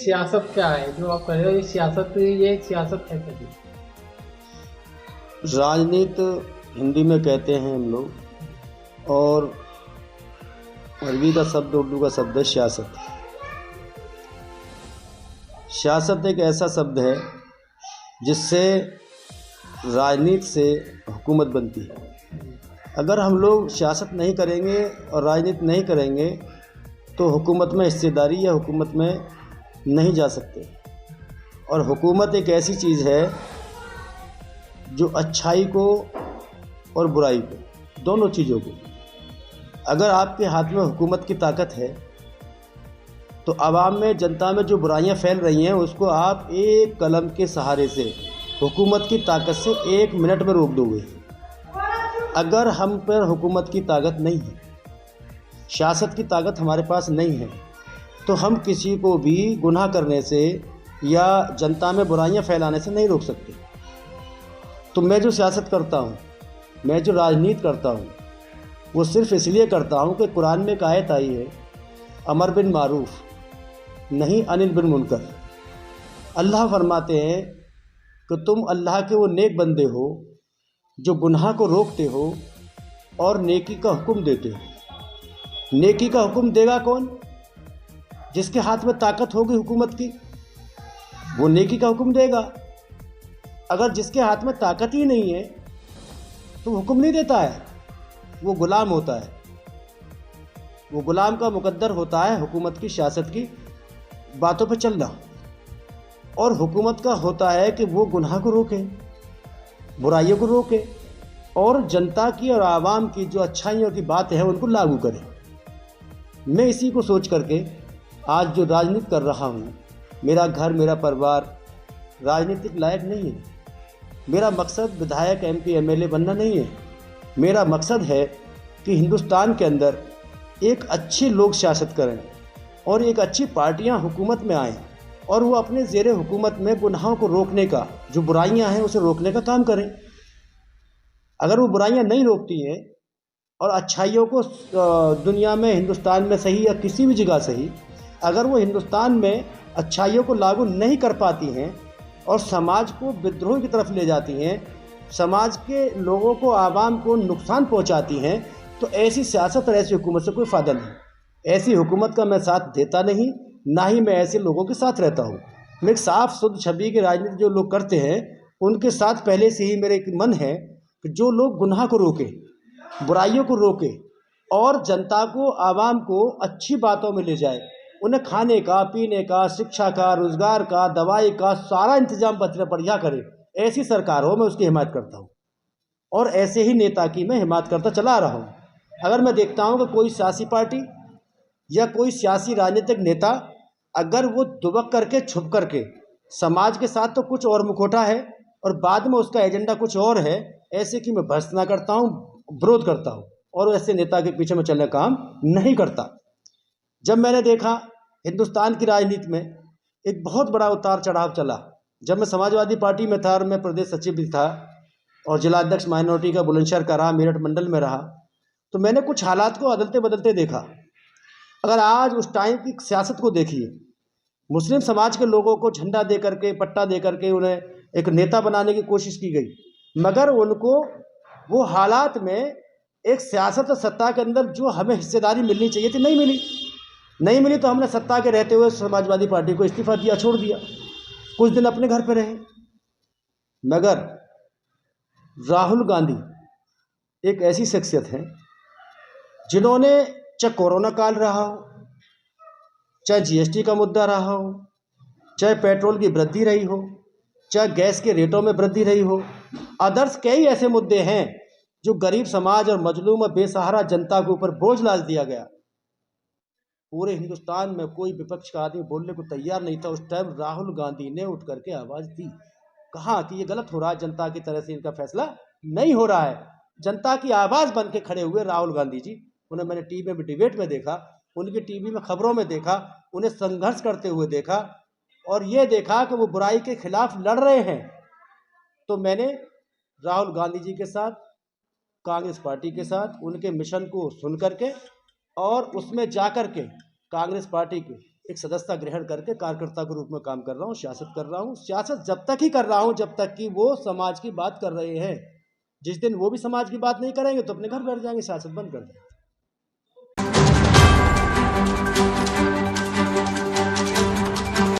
सियासत क्या है जो आप कह रहे हो, ये सियासत है क्या? राजनीति हिंदी में कहते हैं हम लोग, और अरबी का शब्द, उर्दू का शब्द है सियासत। सियासत एक ऐसा शब्द है जिससे राजनीति से हुकूमत बनती है। अगर हम लोग सियासत नहीं करेंगे और राजनीति नहीं करेंगे तो हुकूमत में हिस्सेदारी या हुकूमत में नहीं जा सकते। और हुकूमत एक ऐसी चीज़ है जो अच्छाई को और बुराई को, दोनों चीज़ों को, अगर आपके हाथ में हुकूमत की ताकत है तो आवाम में, जनता में जो बुराइयां फैल रही हैं उसको आप एक कलम के सहारे से, हुकूमत की ताकत से 1 मिनट में रोक दोगे। अगर हम पर हुकूमत की ताकत नहीं है, सियासत की ताकत हमारे पास नहीं है, तो हम किसी को भी गुनाह करने से या जनता में बुराइयां फैलाने से नहीं रोक सकते। तो मैं जो सियासत करता हूँ, मैं जो राजनीति करता हूँ, वो सिर्फ़ इसलिए करता हूँ कि कुरान में एक आयत आई है, अमर बिन मारूफ नहीं अनिल बिन मुनकर। अल्लाह फरमाते हैं कि तुम अल्लाह के वो नेक बंदे हो जो गुनाह को रोकते हो और नेकी का हुक्म देते हो। नेकी का हुक्म देगा कौन? जिसके हाथ में ताकत होगी हुकूमत की, वो नेकी का हुक्म देगा। अगर जिसके हाथ में ताकत ही नहीं है तो हुक्म नहीं देता है, वो गुलाम होता है। वो गुलाम का मुकद्दर होता है हुकूमत की, सियासत की बातों पे चलना। और हुकूमत का होता है कि वो गुनाह को रोके, बुराइयों को रोके और जनता की और आवाम की जो अच्छाइयों की बात है उनको लागू करे। मैं इसी को सोच करके आज जो राजनीति कर रहा हूँ, मेरा घर, मेरा परिवार राजनीतिक लायक नहीं है। मेरा मकसद विधायक, MP, MLA बनना नहीं है। मेरा मकसद है कि हिंदुस्तान के अंदर एक अच्छे लोग सियासत करें और एक अच्छी पार्टियां हुकूमत में आएं और वो अपने ज़ेरे हुकूमत में गुनाहों को रोकने का, जो बुराइयां हैं उसे रोकने का काम करें। अगर वो बुराइयां नहीं रोकती हैं और अच्छाइयों को दुनिया में, हिंदुस्तान में सही या किसी भी जगह सही, अगर वो हिंदुस्तान में अच्छाइयों को लागू नहीं कर पाती हैं और समाज को विद्रोह की तरफ ले जाती हैं, समाज के लोगों को, आवाम को नुकसान पहुंचाती हैं, तो ऐसी सियासत और ऐसी हुकूमत से कोई फ़ायदा नहीं। ऐसी हुकूमत का मैं साथ देता नहीं, ना ही मैं ऐसे लोगों के साथ रहता हूँ। मैं एक साफ शुद्ध छवि की राजनीति जो लोग करते हैं उनके साथ पहले से ही मेरे एक मन है कि जो लोग गुनाह को रोके, बुराइयों को रोके और जनता को, आवाम को अच्छी बातों में ले जाए, उन्हें खाने का, पीने का, शिक्षा का, रोज़गार का, दवाई का सारा इंतजाम बढ़िया करे, ऐसी सरकार हो, मैं उसकी हिमायत करता हूँ। और ऐसे ही नेता की मैं हिमायत करता चला आ रहा हूँ। अगर मैं देखता हूँ कि कोई सियासी पार्टी या कोई सियासी राजनीतिक नेता अगर वो दुबक करके, छुप करके समाज के साथ तो कुछ और मुखौटा है और बाद में उसका एजेंडा कुछ और है, ऐसे की मैं भर्त्सना करता हूँ, विरोध करता हूँ और ऐसे नेता के पीछे मैं चलने का काम नहीं करता। जब मैंने देखा हिंदुस्तान की राजनीति में एक बहुत बड़ा उतार चढ़ाव चला, जब मैं समाजवादी पार्टी में था और मैं प्रदेश सचिव भी था और जिलाध्यक्ष माइनॉरिटी का बुलंदशहर का रहा, मेरठ मंडल में रहा, तो मैंने कुछ हालात को बदलते बदलते देखा। अगर आज उस टाइम की सियासत को देखिए, मुस्लिम समाज के लोगों को झंडा दे करके, पट्टा दे करके उन्हें एक नेता बनाने की कोशिश की गई, मगर उनको वो हालात में एक सियासत और सत्ता के अंदर जो हमें हिस्सेदारी मिलनी चाहिए थी, नहीं मिली। तो हमने सत्ता के रहते हुए समाजवादी पार्टी को इस्तीफा दिया, छोड़ दिया, कुछ दिन अपने घर पर रहे। मगर राहुल गांधी एक ऐसी शख्सियत है जिन्होंने, चाहे कोरोना काल रहा हो, चाहे GST का मुद्दा रहा हो, चाहे पेट्रोल की वृद्धि रही हो, चाहे गैस के रेटों में वृद्धि रही हो, अदर्स कई ऐसे मुद्दे हैं जो गरीब समाज और मजलूम और बेसहारा जनता के ऊपर बोझ लाद दिया गया। पूरे हिंदुस्तान में कोई विपक्ष का आदमी बोलने को तैयार नहीं था। उस टाइम राहुल गांधी ने उठ करके आवाज़ दी, कहा कि ये गलत हो रहा है, जनता की तरह से इनका फैसला नहीं हो रहा है। जनता की आवाज़ बन के खड़े हुए राहुल गांधी जी। उन्हें मैंने टीवी में डिबेट में देखा, उनकी टीवी में खबरों में देखा, उन्हें संघर्ष करते हुए देखा और ये देखा कि वो बुराई के खिलाफ लड़ रहे हैं। तो मैंने राहुल गांधी जी के साथ, कांग्रेस पार्टी के साथ, उनके मिशन को सुन करके और उसमें जा कर के कांग्रेस पार्टी के एक सदस्यता ग्रहण करके कार्यकर्ता के रूप में काम कर रहा हूँ, सियासत कर रहा हूँ। सियासत जब तक ही कर रहा हूँ जब तक कि वो समाज की बात कर रहे हैं। जिस दिन वो भी समाज की बात नहीं करेंगे तो अपने घर बैठ जाएंगे, सियासत बंद कर देंगे।